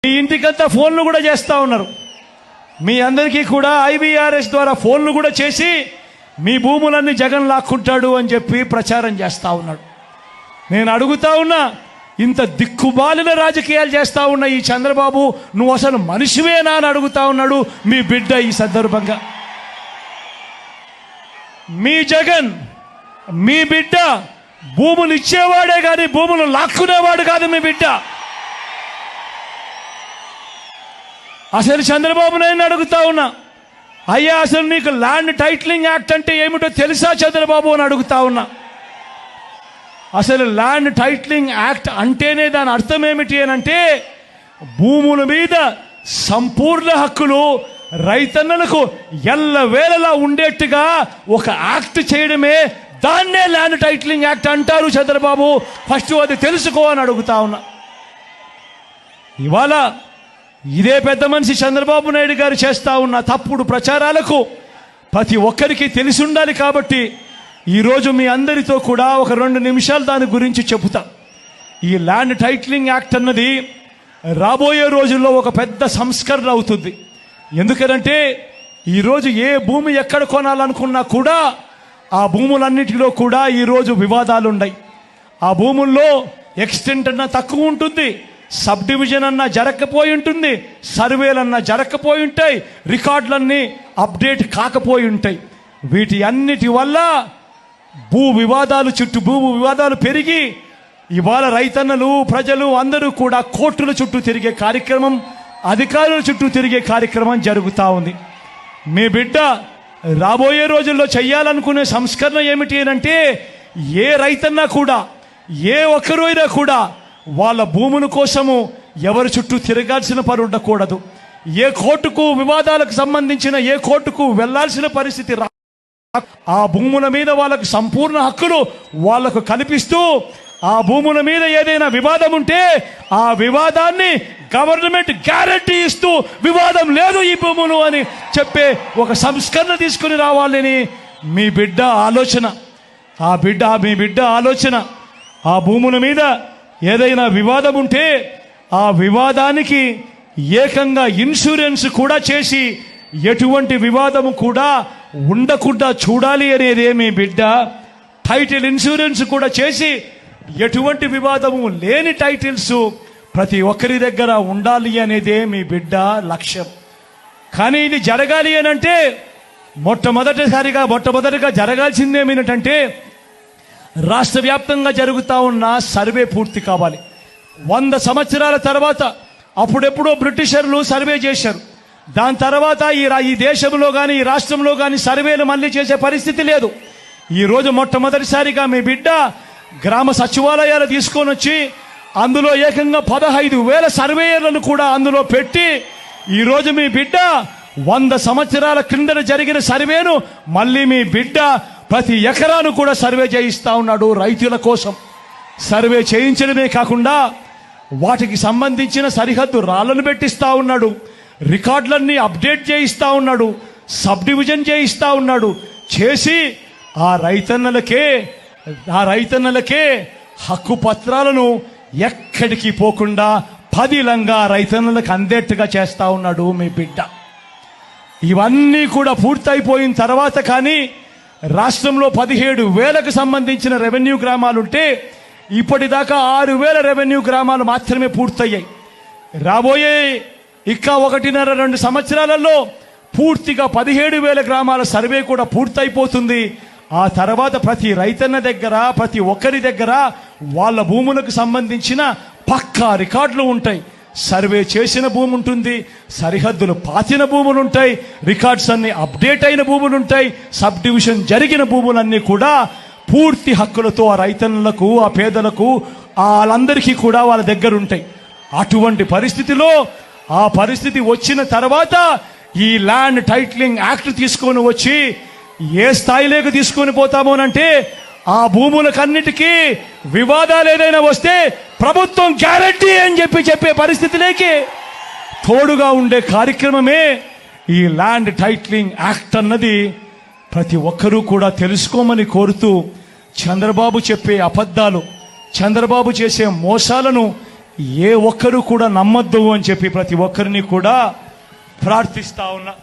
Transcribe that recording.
మీ ఇంటికంతా ఫోన్లు కూడా చేస్తూ ఉన్నారు. మీ అందరికీ కూడా IVRS ద్వారా ఫోన్లు కూడా చేసి మీ భూములన్నీ జగన్ లాక్కుంటాడు అని చెప్పి ప్రచారం చేస్తూ ఉన్నాడు. నేను అడుగుతా ఉన్నా, ఇంత దిక్కుమాలిన రాజకీయాలు చేస్తూ ఉన్న ఈ చంద్రబాబు, నువ్వు అసలు మనిషివేనా అని అడుగుతా ఉన్నాడు మీ బిడ్డ. ఈ సందర్భంగా మీ జగన్, మీ బిడ్డ భూములు ఇచ్చేవాడే కానీ భూములు లాక్కునేవాడు కాదు మీ బిడ్డ. అసలు చంద్రబాబు నాయుడు అడుగుతా ఉన్నా, అయ్యా అసలు నీకు ల్యాండ్ టైటిలింగ్ యాక్ట్ అంటే ఏమిటో తెలుసా చంద్రబాబు అని అడుగుతా ఉన్నా. అసలు ల్యాండ్ టైటిలింగ్ యాక్ట్ అంటేనే దాని అర్థం ఏమిటి అని అంటే, భూముల మీద సంపూర్ణ హక్కులు రైతన్నలకు ఎల్లవేళలా ఉండేట్టుగా ఒక యాక్ట్ చేయడమే, దాన్నే ల్యాండ్ టైటిలింగ్ యాక్ట్ అంటారు చంద్రబాబు. ఫస్ట్ అది తెలుసుకో అని అడుగుతా ఉన్నా. ఇవాళ ఇదే పెద్ద మనిషి చంద్రబాబు నాయుడు గారు చేస్తా ఉన్న తప్పుడు ప్రచారాలకు ప్రతి ఒక్కరికి తెలిసి ఉండాలి. కాబట్టి ఈరోజు మీ అందరితో కూడా ఒక 2 నిమిషాలు దాని గురించి చెబుతా. ఈ ల్యాండ్ టైటిలింగ్ యాక్ట్ అన్నది రాబోయే రోజుల్లో ఒక పెద్ద సంస్కరణ అవుతుంది. ఎందుకనంటే ఈరోజు ఏ భూమి ఎక్కడ కొనాలనుకున్నా కూడా ఆ భూములన్నిటిలో కూడా ఈరోజు వివాదాలు ఉన్నాయి. ఆ భూముల్లో ఎక్స్టెంట్ అన్నా తక్కువ ఉంటుంది, సబ్ డివిజన్ అన్నా జరగకపోయి ఉంటుంది, సర్వేలన్నా జరగకపోయి ఉంటాయి, రికార్డులన్నీ అప్డేట్ కాకపోయి ఉంటాయి. వీటి అన్నిటి వల్ల భూ వివాదాలు పెరిగి ఇవాళ రైతన్నలు, ప్రజలు అందరూ కూడా కోర్టుల చుట్టూ తిరిగే కార్యక్రమం, అధికారుల చుట్టూ తిరిగే కార్యక్రమం జరుగుతూ ఉంది. మీ బిడ్డ రాబోయే రోజుల్లో చెయ్యాలనుకునే సంస్కరణ ఏమిటి అంటే, ఏ రైతన్నా కూడా, ఏ ఒక్కరు అయినా కూడా వాళ్ళ భూముల కోసము ఎవరి చుట్టూ తిరగాల్సిన పని ఉండకూడదు. ఏ కోర్టుకు వివాదాలకు సంబంధించిన ఏ కోర్టుకు వెళ్లాల్సిన పరిస్థితి ఆ భూముల మీద వాళ్ళకు సంపూర్ణ హక్కులు వాళ్లకు కల్పిస్తూ, ఆ భూముల మీద ఏదైనా వివాదం ఉంటే ఆ వివాదాన్ని గవర్నమెంట్ గ్యారంటీ ఇస్తూ, వివాదం లేదు ఈ భూములు అని చెప్పే ఒక సంస్కరణ తీసుకుని రావాలని మీ బిడ్డ ఆలోచన. మీ బిడ్డ ఆలోచన ఆ భూముల మీద ఏదైనా వివాదం ఉంటే ఆ వివాదానికి ఏకంగా ఇన్సూరెన్స్ కూడా చేసి ఎటువంటి వివాదము కూడా ఉండకుండా చూడాలి అనేదే మీ బిడ్డ. టైటిల్ ఇన్సూరెన్స్ కూడా చేసి ఎటువంటి వివాదము లేని టైటిల్స్ ప్రతి ఒక్కరి దగ్గర ఉండాలి అనేదే మీ బిడ్డ లక్ష్యం. కానీ ఇది జరగాలి అని అంటే మొట్టమొదటిగా జరగాల్సిందేమిటంటే, రాష్ట్ర వ్యాప్తంగా జరుగుతూ ఉన్న సర్వే పూర్తి కావాలి. 100 సంవత్సరాల తర్వాత అప్పుడెప్పుడో బ్రిటిషర్లు సర్వే చేశారు. దాని తర్వాత ఈ దేశంలో కానీ ఈ రాష్ట్రంలో కానీ సర్వేలు మళ్ళీ చేసే పరిస్థితి లేదు. ఈరోజు మొట్టమొదటిసారిగా మీ బిడ్డ గ్రామ సచివాలయాలు తీసుకొని వచ్చి అందులో ఏకంగా 15,000 సర్వేయర్లను కూడా అందులో పెట్టి ఈరోజు మీ బిడ్డ 100 సంవత్సరాల క్రిందట జరిగిన సర్వేను మళ్ళీ మీ బిడ్డ ప్రతి ఎకరాను కూడా సర్వే చేయిస్తా ఉన్నాడు. రైతుల కోసం సర్వే చేయించడమే కాకుండా వాటికి సంబంధించిన సరిహద్దు రాళ్లను పెట్టిస్తా ఉన్నాడు, రికార్డులన్నీ అప్డేట్ చేయిస్తా ఉన్నాడు, సబ్ డివిజన్ చేయిస్తా ఉన్నాడు. చేసి ఆ రైతన్నలకే హక్కు పత్రాలను ఎక్కడికి పోకుండా పదిలంగా రైతన్నలకు అందేట్టుగా చేస్తా ఉన్నాడు మీ బిడ్డ. ఇవన్నీ కూడా పూర్తయిపోయిన తర్వాత కానీ రాష్ట్రంలో 17,000కు సంబంధించిన రెవెన్యూ గ్రామాలుంటే ఇప్పటిదాకా 6,000 రెవెన్యూ గ్రామాలు మాత్రమే పూర్తయ్యాయి. రాబోయే 1.5-2 సంవత్సరాలలో పూర్తిగా 17,000 గ్రామాల సర్వే కూడా పూర్తయిపోతుంది. ఆ తర్వాత ప్రతి రైతన్న దగ్గర, ప్రతి ఒక్కరి దగ్గర వాళ్ళ భూములకు సంబంధించిన పక్కా రికార్డులు ఉంటాయి. సర్వే చేసిన భూమి ఉంటుంది, సరిహద్దులు పాతిన భూములు ఉంటాయి, రికార్డ్స్ అన్ని అప్డేట్ అయిన భూములు ఉంటాయి, సబ్ డివిజన్ జరిగిన భూములన్నీ కూడా పూర్తి హక్కులతో ఆ రైతన్నులకు, ఆ పేదలకు, వాళ్ళందరికీ కూడా వాళ్ళ దగ్గర ఉంటాయి. అటువంటి పరిస్థితిలో ఆ పరిస్థితి వచ్చిన తర్వాత ఈ ల్యాండ్ టైటిలింగ్ యాక్ట్ తీసుకొని వచ్చి ఏ స్థాయిలోకి తీసుకొని పోతామోనంటే, ఆ భూములకన్నిటికీ వివాదాలు ఏదైనా వస్తే ప్రభుత్వం గ్యారంటీ అని చెప్పే పరిస్థితిలోకి తోడుగా ఉండే కార్యక్రమమే ఈ ల్యాండ్ టైటిలింగ్ యాక్ట్ అన్నది. ప్రతి ఒక్కరూ కూడా తెలుసుకోమని కోరుతూ, చంద్రబాబు చెప్పే అబద్ధాలు, చంద్రబాబు చేసే మోసాలను ఏ ఒక్కరు కూడా నమ్మొద్దు అని చెప్పి ప్రతి ఒక్కరిని కూడా ప్రార్థిస్తా ఉన్నా.